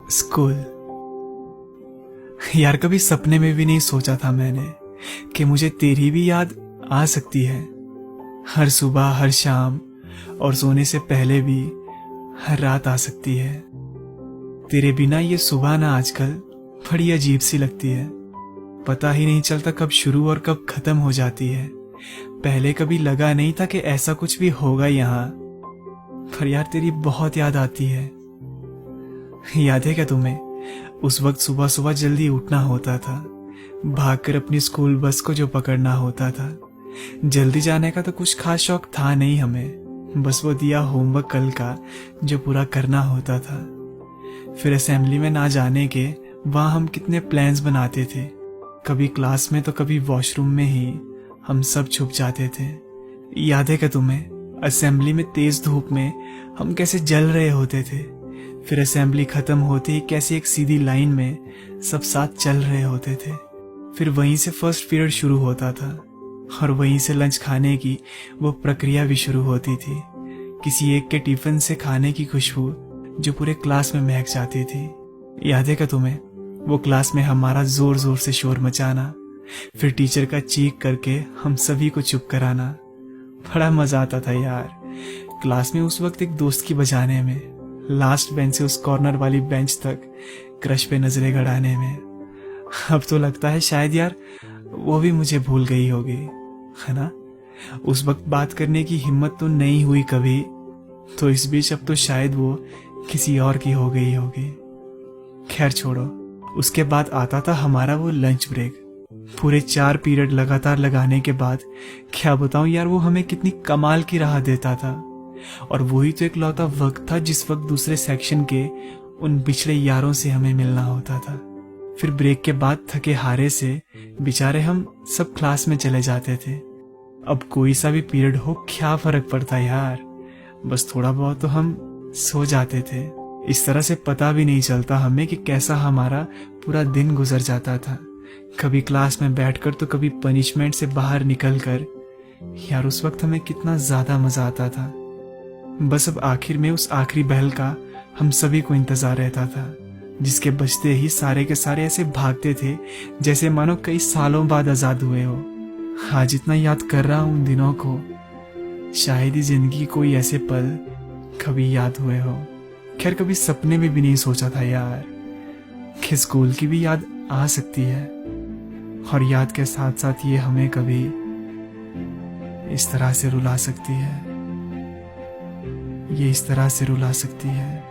School. यार कभी सपने में भी नहीं सोचा था मैंने कि मुझे तेरी भी याद आ सकती है। हर सुबह, हर शाम और सोने से पहले भी हर रात आ सकती है। तेरे बिना ये सुबह ना आजकल बड़ी अजीब सी लगती है। पता ही नहीं चलता कब शुरू और कब खत्म हो जाती है। पहले कभी लगा नहीं था कि ऐसा कुछ भी होगा यहाँ, पर यार तेरी बहुत याद आती है। याद है क्या तुम्हें, उस वक्त सुबह सुबह जल्दी उठना होता था, भागकर अपनी स्कूल बस को जो पकड़ना होता था। जल्दी जाने का तो कुछ खास शौक था नहीं हमें, बस वो दिया होमवर्क कल का जो पूरा करना होता था। फिर असेंबली में ना जाने के वहां हम कितने प्लान्स बनाते थे, कभी क्लास में तो कभी वॉशरूम में ही हम सब छुप जाते थे। याद है क्या तुम्हें, असेंबली में तेज धूप में हम कैसे जल रहे होते थे। फिर असेंबली खत्म होते ही कैसे एक सीधी लाइन में सब साथ चल रहे होते थे। फिर वहीं से फर्स्ट पीरियड शुरू होता था और वहीं से लंच खाने की वो प्रक्रिया भी शुरू होती थी। किसी एक के टिफिन से खाने की खुशबू जो पूरे क्लास में महक जाती थी। याद है क्या तुम्हें, वो क्लास में हमारा जोर जोर से शोर मचाना, फिर टीचर का चीख करके हम सभी को चुप कराना। बड़ा मजा आता था यार क्लास में उस वक्त एक दोस्त की बजाने में, लास्ट बेंच से उस कॉर्नर वाली बेंच तक क्रश पे नजरें गड़ाने में। अब तो लगता है शायद यार वो भी मुझे भूल गई होगी, है ना। उस वक्त बात करने की हिम्मत तो नहीं हुई कभी, तो इस बीच अब तो शायद वो किसी और की हो गई होगी। खैर छोड़ो, उसके बाद आता था हमारा वो लंच ब्रेक। पूरे 4 पीरियड लगातार लगाने के बाद क्या बताऊं यार, वो हमें कितनी कमाल की राह देता था। और वही तो एक लौता वक्त था जिस वक्त दूसरे सेक्शन के उन बिछड़े यारों से हमें मिलना होता था। फिर ब्रेक के बाद थके हारे से बेचारे हम सब क्लास में चले जाते थे। अब कोई सा भी पीरियड हो क्या फर्क पड़ता यार, बस थोड़ा बहुत तो हम सो जाते थे। इस तरह से पता भी नहीं चलता हमें कि कैसा हमारा पूरा दिन गुजर जाता था, कभी क्लास में बैठकर तो कभी पनिशमेंट से बाहर निकलकर। यार उस वक्त हमें कितना ज्यादा मजा आता था। बस अब आखिर में उस आखिरी बेल का हम सभी को इंतजार रहता था, जिसके बजते ही सारे के सारे ऐसे भागते थे जैसे मानो कई सालों बाद आजाद हुए हो। आज इतना याद कर रहा हूं उन दिनों को, शायद ही जिंदगी कोई ऐसे पल कभी याद हुए हो। खैर कभी सपने में भी नहीं सोचा था यार कि स्कूल की भी याद आ सकती है, और याद के साथ साथ ये हमें कभी इस तरह से रुला सकती है, ये इस तरह से रुला सकती है।